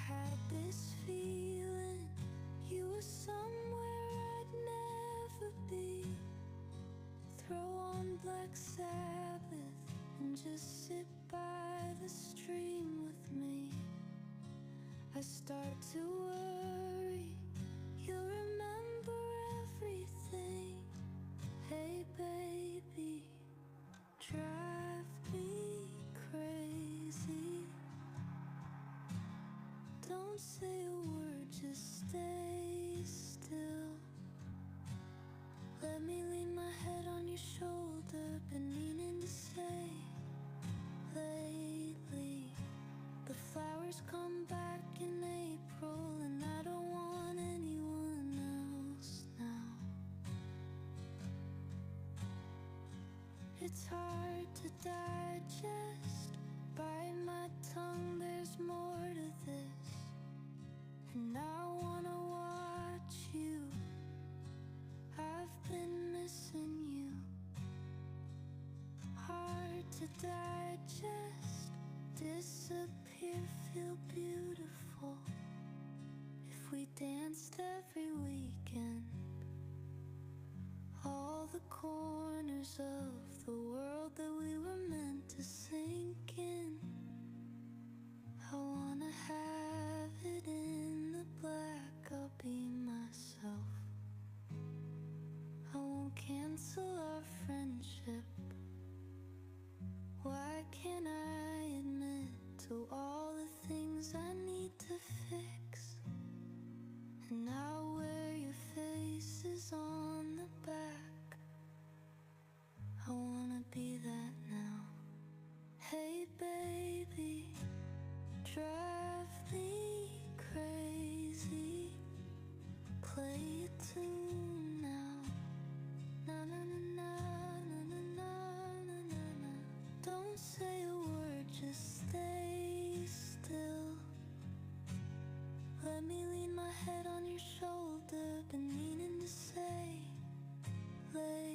had this feeling you were somewhere I'd never be. Throw on Black Sabbath and just sit by the stream with me. I start to worry you'll remember everything. Hey baby, drive me crazy. Don't say a word, just stay still. Let me lean my head on your shoulder, been meaning to say lately. The flowers come back in April, and I don't want anyone else now. It's hard to digest, bite my tongue, there's more to this. And I wanna watch you, I've been missing you. Hard to digest, disappear, feel beautiful. If we danced every weekend, all the corners of the world that we were meant to sink in. I wanna have it in the black, I'll be myself. I won't cancel our friendship. Why can't I admit to all the things I need to fix? And I'll wear your faces on the back. I wanna be that now. Hey baby, drive me crazy. Play a tune now. Na na na na na na na na na na. Don't say a word, just stay still. Let me lean my head on your shoulder, been meaning to say lately.